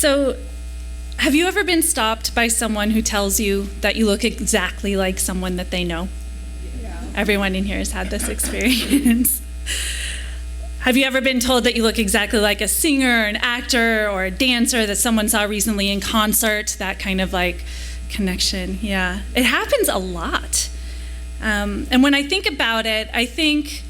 So, have you ever been stopped by someone who tells you that you look exactly like someone that they know? Yeah. Everyone in here has had this experience. Have you ever been told that you look exactly like a singer, an actor, or a dancer that someone saw recently in concert? That kind of like connection, yeah. It happens a lot. And when I think about it, I think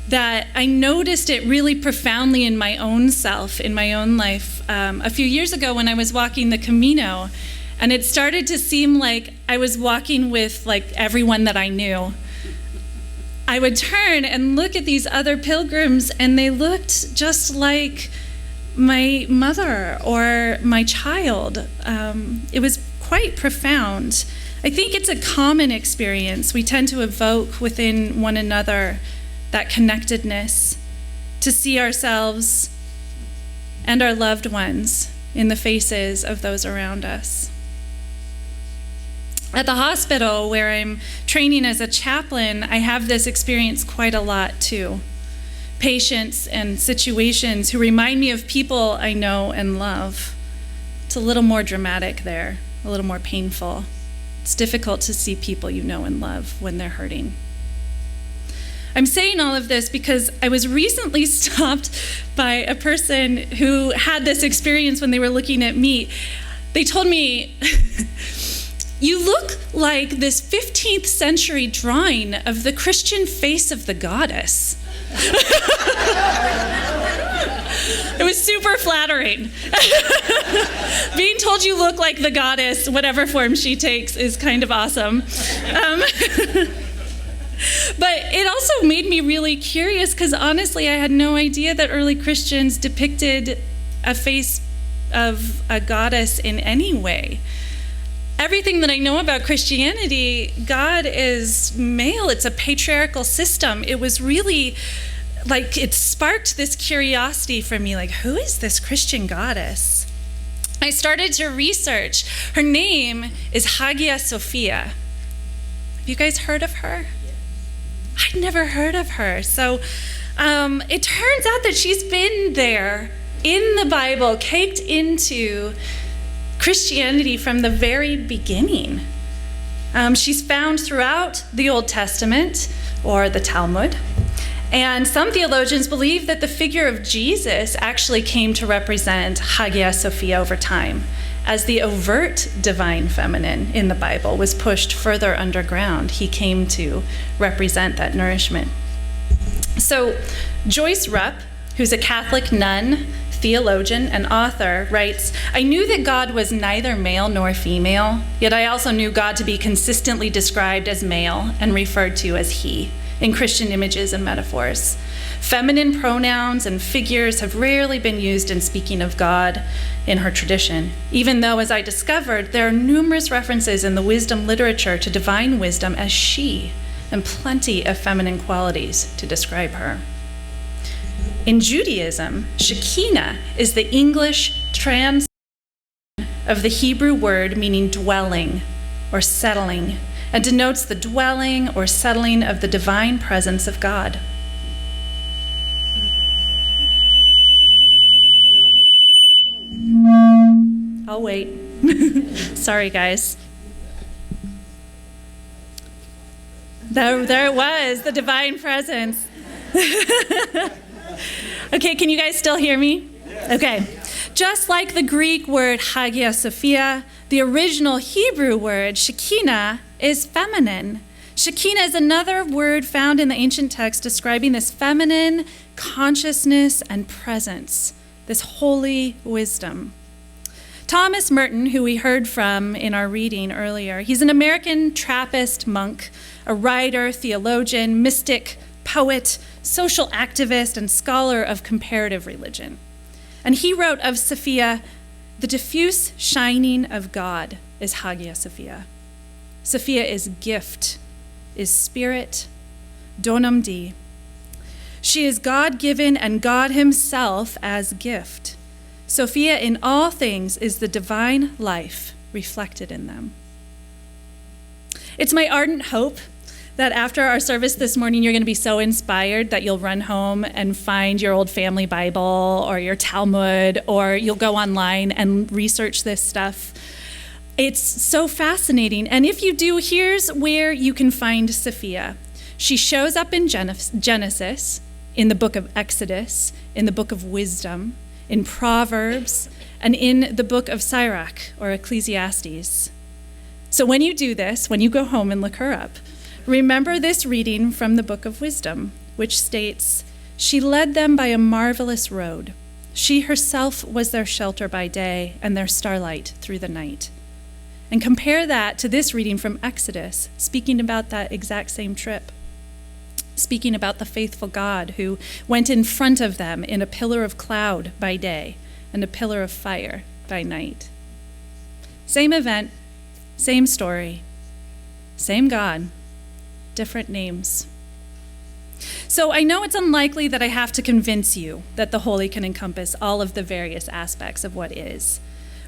that I noticed it really profoundly in my own self, in my own life. A few years ago when I was walking the Camino, and it started to seem like I was walking with like everyone that I knew. I would turn and look at these other pilgrims, and they looked just like my mother or my child. It was quite profound. I think it's a common experience. We tend to evoke within one another that connectedness, to see ourselves and our loved ones in the faces of those around us. At the hospital where I'm training as a chaplain, I have this experience quite a lot too. Patients and situations who remind me of people I know and love. It's a little more dramatic there, a little more painful. It's difficult to see people you know and love when they're hurting. I'm saying all of this because I was recently stopped by a person who had this experience when they were looking at me. They told me, "You look like this 15th century drawing of the Christian face of the goddess." It was super flattering. Being told you look like the goddess, whatever form she takes, is kind of awesome. But it also made me really curious because honestly, I had no idea that early Christians depicted a face of a goddess in any way. Everything that I know about Christianity, God is male. It's a patriarchal system. It was really like it sparked this curiosity for me, like, who is this Christian goddess? I started to research. Her name is Hagia Sophia. Have you guys heard of her? I'd never heard of her. So it turns out that she's been there in the Bible, caked into Christianity from the very beginning. She's found throughout the Old Testament or the Talmud. And some theologians believe that the figure of Jesus actually came to represent Hagia Sophia over time, as the overt divine feminine in the Bible was pushed further underground. He came to represent that nourishment. So Joyce Rupp, who's a Catholic nun, theologian, and author, writes, "I knew that God was neither male nor female, yet I also knew God to be consistently described as male and referred to as he in Christian images and metaphors. Feminine pronouns and figures have rarely been used in speaking of God in her tradition, even though, as I discovered, there are numerous references in the wisdom literature to divine wisdom as she, and plenty of feminine qualities to describe her." In Judaism, Shekinah is the English translation of the Hebrew word meaning dwelling or settling, and denotes the dwelling or settling of the divine presence of God. I'll wait. Sorry, guys. There it was, the divine presence. Okay, can you guys still hear me? Yes. Okay. Just like the Greek word Hagia Sophia, the original Hebrew word Shekinah is feminine. Shekinah is another word found in the ancient text describing this feminine consciousness and presence, this holy wisdom. Thomas Merton, who we heard from in our reading earlier, he's an American Trappist monk, a writer, theologian, mystic, poet, social activist, and scholar of comparative religion. And he wrote of Sophia, "The diffuse shining of God is Hagia Sophia. Sophia is gift, is spirit, donum Dei. She is God-given and God himself as gift. Sophia in all things is the divine life reflected in them." It's my ardent hope that after our service this morning, you're going to be so inspired that you'll run home and find your old family Bible or your Talmud, or you'll go online and research this stuff. It's so fascinating. And if you do, here's where you can find Sophia. She shows up in Genesis, in the book of Exodus, in the book of Wisdom, in Proverbs, and in the book of Sirach, or Ecclesiastes. So when you do this, when you go home and look her up, remember this reading from the book of Wisdom, which states, "She led them by a marvelous road. She herself was their shelter by day and their starlight through the night." And compare that to this reading from Exodus, speaking about that exact same trip, speaking about the faithful God who went in front of them in a pillar of cloud by day and a pillar of fire by night. Same event, same story, same God, different names. So I know it's unlikely that I have to convince you that the holy can encompass all of the various aspects of what is.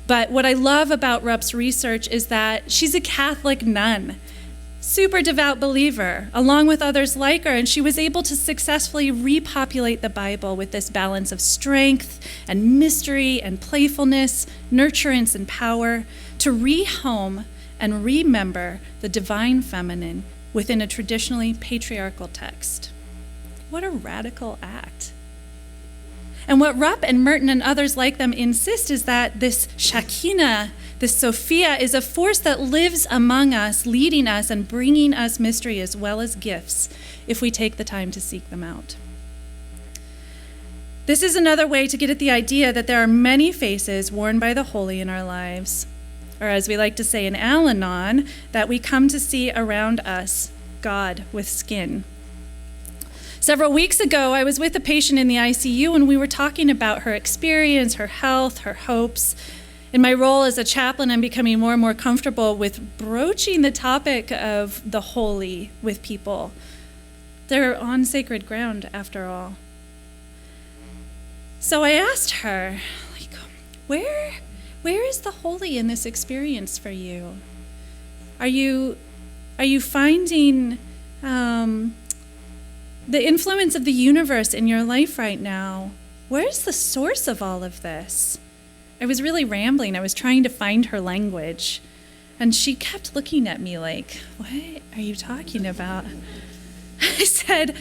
But what I love about Rupp's research is that she's a Catholic nun, super devout believer, along with others like her, and she was able to successfully repopulate the Bible with this balance of strength and mystery and playfulness, nurturance and power, to rehome and remember the divine feminine within a traditionally patriarchal text. What a radical act. And what Rupp and Merton and others like them insist is that this Shekinah, this Sophia, is a force that lives among us, leading us and bringing us mystery as well as gifts if we take the time to seek them out. This is another way to get at the idea that there are many faces worn by the holy in our lives, or as we like to say in Al-Anon, that we come to see around us, God with skin. Several weeks ago, I was with a patient in the ICU and we were talking about her experience, her health, her hopes. In my role as a chaplain, I'm becoming more and more comfortable with broaching the topic of the holy with people. They're on sacred ground, after all. So I asked her, where is the holy in this experience for you? Are you finding the influence of the universe in your life right now? Where's the source of all of this? I was really rambling. I was trying to find her language. And she kept looking at me like, what are you talking about? I said,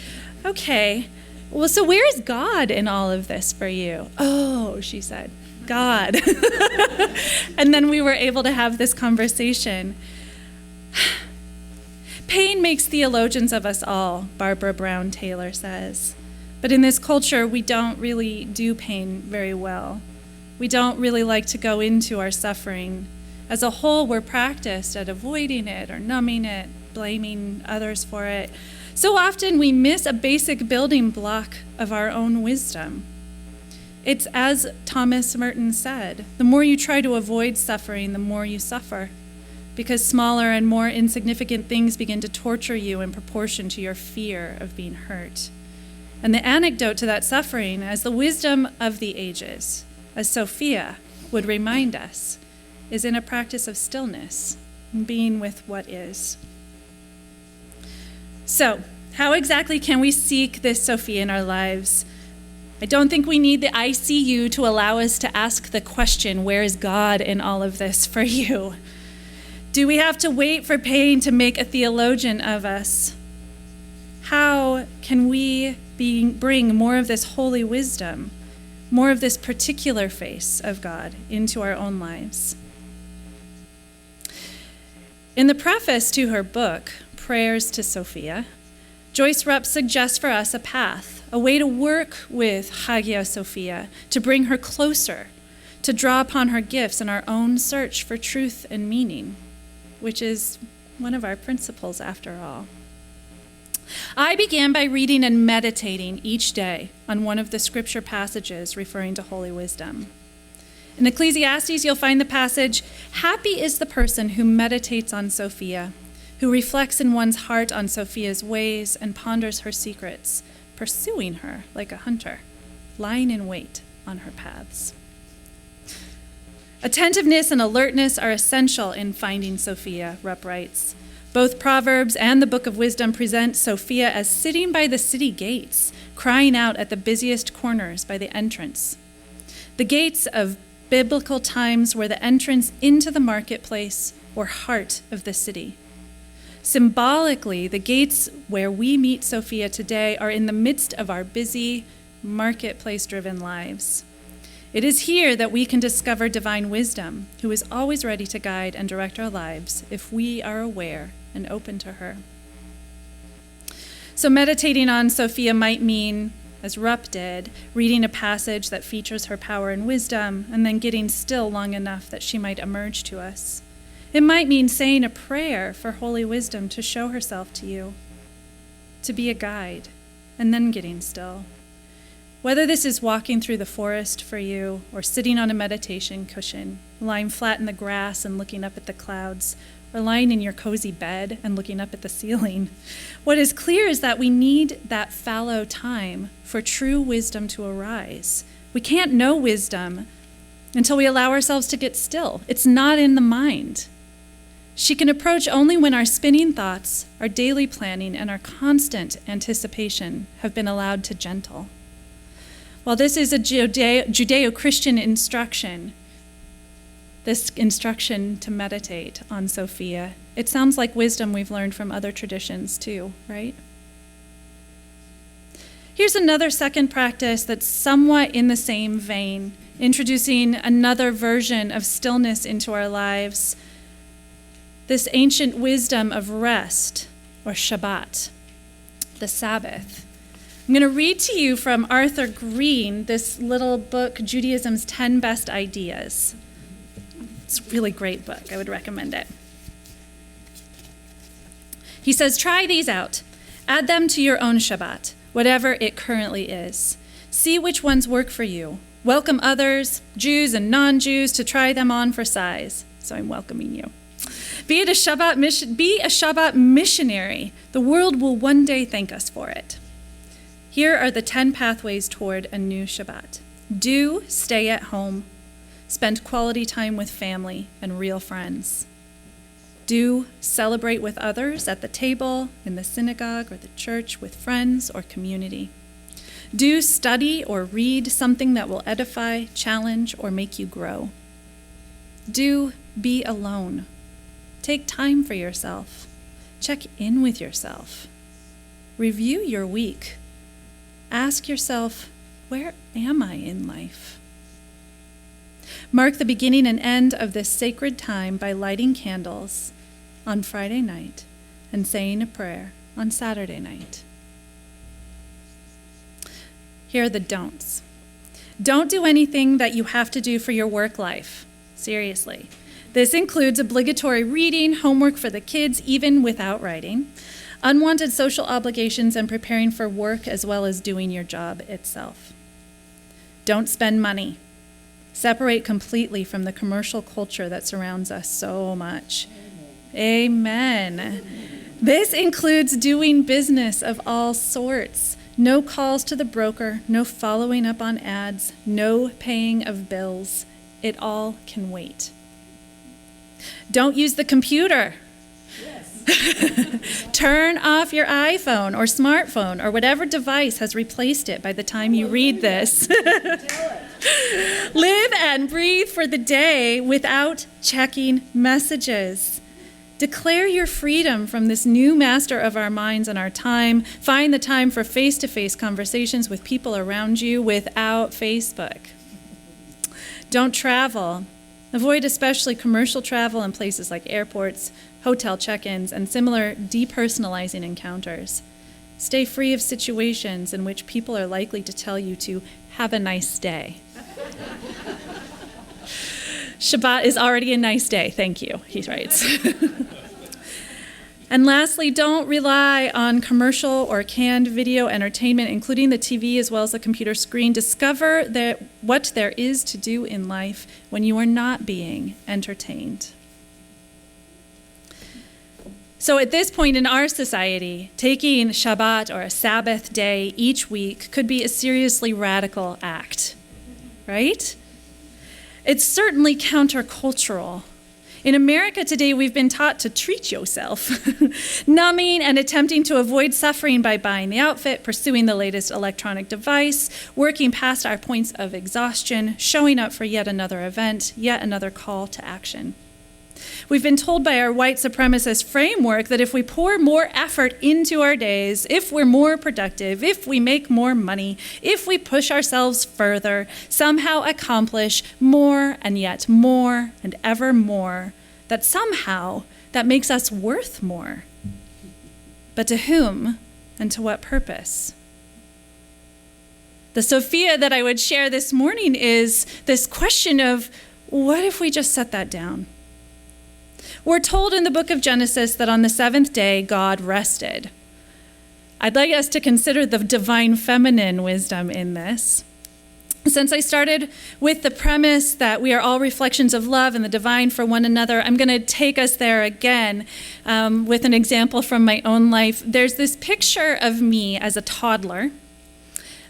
okay, well, so where is God in all of this for you? Oh, she said, God. And then we were able to have this conversation. Pain makes theologians of us all, Barbara Brown Taylor says. But in this culture, we don't really do pain very well. We don't really like to go into our suffering. As a whole, we're practiced at avoiding it or numbing it, blaming others for it. So often we miss a basic building block of our own wisdom. It's as Thomas Merton said, the more you try to avoid suffering, the more you suffer, because smaller and more insignificant things begin to torture you in proportion to your fear of being hurt. And the antidote to that suffering, as the wisdom of the ages, as Sophia would remind us, is in a practice of stillness, and being with what is. So, how exactly can we seek this Sophia in our lives? I don't think we need the ICU to allow us to ask the question, where is God in all of this for you? Do we have to wait for pain to make a theologian of us? How can we bring more of this holy wisdom, more of this particular face of God into our own lives? In the preface to her book, Prayers to Sophia, Joyce Rupp suggests for us a path, a way to work with Hagia Sophia, to bring her closer, to draw upon her gifts in our own search for truth and meaning, which is one of our principles after all. I began by reading and meditating each day on one of the scripture passages referring to holy wisdom. In Ecclesiastes, you'll find the passage, "Happy is the person who meditates on Sophia, who reflects in one's heart on Sophia's ways and ponders her secrets, pursuing her like a hunter, lying in wait on her paths." Attentiveness and alertness are essential in finding Sophia, Rupp writes. Both Proverbs and the Book of Wisdom present Sophia as sitting by the city gates, crying out at the busiest corners by the entrance. The gates of biblical times were the entrance into the marketplace or heart of the city. Symbolically, the gates where we meet Sophia today are in the midst of our busy, marketplace-driven lives. It is here that we can discover divine wisdom, who is always ready to guide and direct our lives if we are aware and open to her. So meditating on Sophia might mean, as Rupp did, reading a passage that features her power and wisdom, and then getting still long enough that she might emerge to us. It might mean saying a prayer for holy wisdom to show herself to you, to be a guide, and then getting still. Whether this is walking through the forest for you, or sitting on a meditation cushion, lying flat in the grass and looking up at the clouds, or lying in your cozy bed and looking up at the ceiling, what is clear is that we need that fallow time for true wisdom to arise. We can't know wisdom until we allow ourselves to get still. It's not in the mind. She can approach only when our spinning thoughts, our daily planning, and our constant anticipation have been allowed to gentle. While this is a Judeo-Christian instruction, this instruction to meditate on Sophia, it sounds like wisdom we've learned from other traditions too, right? Here's another second practice that's somewhat in the same vein, introducing another version of stillness into our lives. This ancient wisdom of rest, or Shabbat, the Sabbath. I'm going to read to you from Arthur Green, this little book, Judaism's 10 Best Ideas. It's a really great book. I would recommend it. He says, try these out. Add them to your own Shabbat, whatever it currently is. See which ones work for you. Welcome others, Jews and non-Jews, to try them on for size. So I'm welcoming you. Be a Shabbat missionary. The world will one day thank us for it. Here are the 10 pathways toward a new Shabbat. Do stay at home. Spend quality time with family and real friends. Do celebrate with others at the table, in the synagogue, or the church, with friends or community. Do study or read something that will edify, challenge, or make you grow. Do be alone. Take time for yourself. Check in with yourself. Review your week. Ask yourself, where am I in life? Mark the beginning and end of this sacred time by lighting candles on Friday night and saying a prayer on Saturday night. Here are the don'ts. Don't do anything that you have to do for your work life. Seriously. This includes obligatory reading, homework for the kids, even without writing, unwanted social obligations, and preparing for work as well as doing your job itself. Don't spend money. Separate completely from the commercial culture that surrounds us so much. Amen. This includes doing business of all sorts. No calls to the broker, no following up on ads, no paying of bills. It all can wait. Don't use the computer. Yes. Turn off your iPhone or smartphone or whatever device has replaced it by the time you read this. Live and breathe for the day without checking messages. Declare your freedom from this new master of our minds and our time. Find the time for face-to-face conversations with people around you without Facebook. Don't travel. Avoid especially commercial travel in places like airports, hotel check-ins, and similar depersonalizing encounters. Stay free of situations in which people are likely to tell you to have a nice day. Shabbat is already a nice day, thank you, he writes. And lastly, don't rely on commercial or canned video entertainment, including the TV as well as the computer screen. Discover what there is to do in life when you are not being entertained. So at this point in our society, taking Shabbat or a Sabbath day each week could be a seriously radical act, right? It's certainly countercultural. In America today, we've been taught to treat yourself, numbing and attempting to avoid suffering by buying the outfit, pursuing the latest electronic device, working past our points of exhaustion, showing up for yet another event, yet another call to action. We've been told by our white supremacist framework that if we pour more effort into our days, if we're more productive, if we make more money, if we push ourselves further, somehow accomplish more and yet more and ever more, that somehow that makes us worth more. But to whom and to what purpose? The Sophia that I would share this morning is this question of, what if we just set that down? We're told in the book of Genesis that on the seventh day, God rested. I'd like us to consider the divine feminine wisdom in this. Since I started with the premise that we are all reflections of love and the divine for one another, I'm going to take us there again with an example from my own life. There's this picture of me as a toddler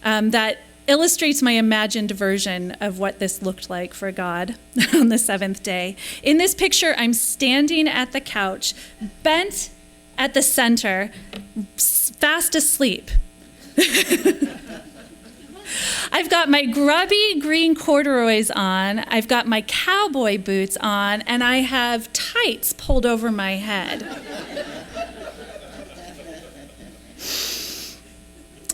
that illustrates my imagined version of what this looked like for God on the seventh day. In this picture, I'm standing at the couch, bent at the center, fast asleep. I've got my grubby green corduroys on, I've got my cowboy boots on, and I have tights pulled over my head.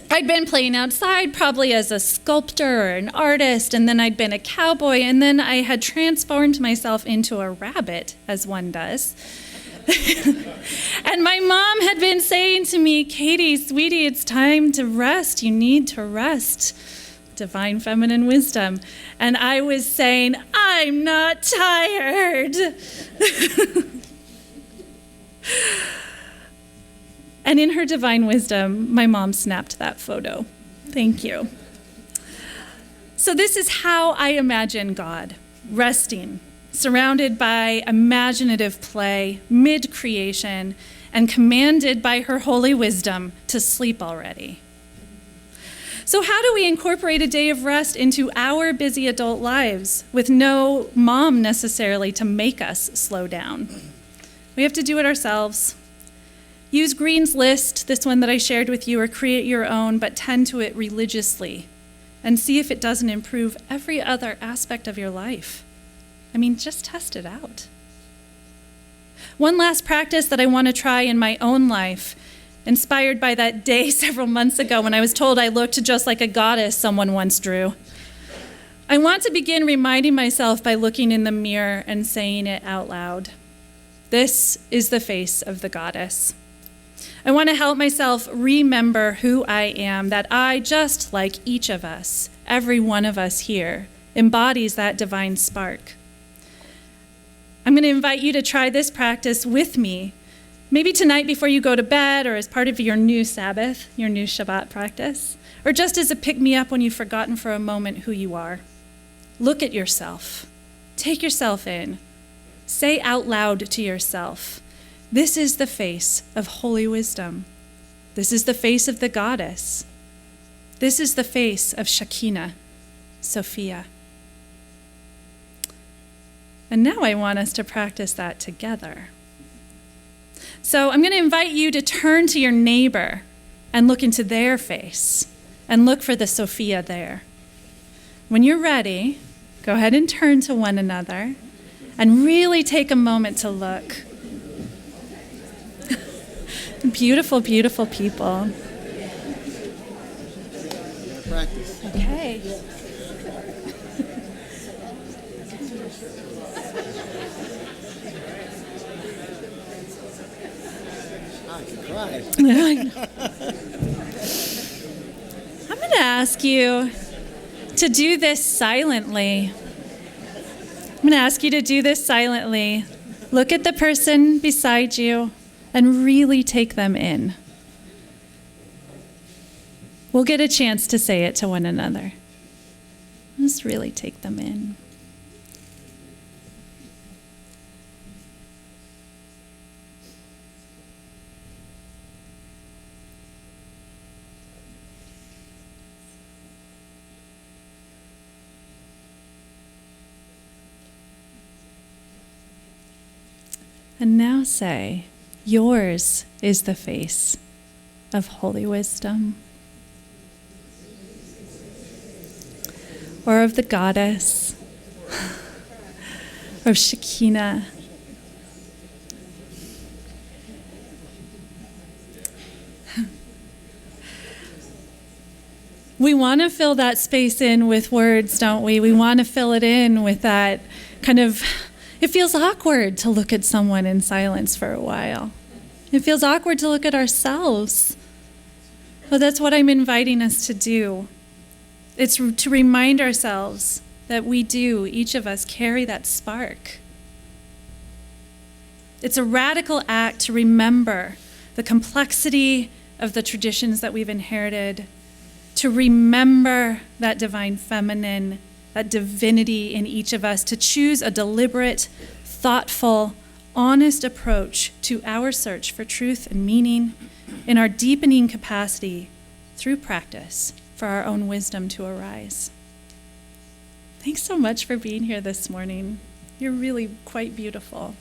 I'd been playing outside, probably as a sculptor or an artist, and then I'd been a cowboy, and then I had transformed myself into a rabbit, as one does. And my mom had been saying to me, Katy, sweetie, it's time to rest. You need to rest. Divine feminine wisdom. And I was saying, I'm not tired. And in her divine wisdom, my mom snapped that photo. Thank you. So this is how I imagine God, resting, surrounded by imaginative play, mid-creation, and commanded by her holy wisdom to sleep already. So how do we incorporate a day of rest into our busy adult lives with no mom necessarily to make us slow down? We have to do it ourselves. Use Green's list, this one that I shared with you, or create your own, but tend to it religiously and see if it doesn't improve every other aspect of your life. I mean, just test it out. One last practice that I want to try in my own life, inspired by that day several months ago when I was told I looked just like a goddess someone once drew. I want to begin reminding myself by looking in the mirror and saying it out loud. This is the face of the goddess. I want to help myself remember who I am, that I, just like each of us, every one of us here, embodies that divine spark. I'm going to invite you to try this practice with me, maybe tonight before you go to bed, or as part of your new Sabbath, your new Shabbat practice, or just as a pick-me-up when you've forgotten for a moment who you are. Look at yourself. Take yourself in. Say out loud to yourself, this is the face of holy wisdom. This is the face of the goddess. This is the face of Shekinah, Sophia. And now I want us to practice that together. So I'm going to invite you to turn to your neighbor and look into their face and look for the Sophia there. When you're ready, go ahead and turn to one another and really take a moment to look. Beautiful, beautiful people. Practice. Okay. I can cry. I'm going to ask you to do this silently. I'm going to ask you to do this silently. Look at the person beside you and really take them in. We'll get a chance to say it to one another. Just really take them in. And now say, yours is the face of holy wisdom, or of the goddess, or of Shekinah. We want to fill that space in with words, don't we? We want to fill it in with that kind of, it feels awkward to look at someone in silence for a while. It feels awkward to look at ourselves. But that's what I'm inviting us to do. It's to remind ourselves that we do, each of us, carry that spark. It's a radical act to remember the complexity of the traditions that we've inherited, to remember that divine feminine, that divinity in each of us, to choose a deliberate, thoughtful, honest approach to our search for truth and meaning in our deepening capacity through practice for our own wisdom to arise. Thanks so much for being here this morning. You're really quite beautiful.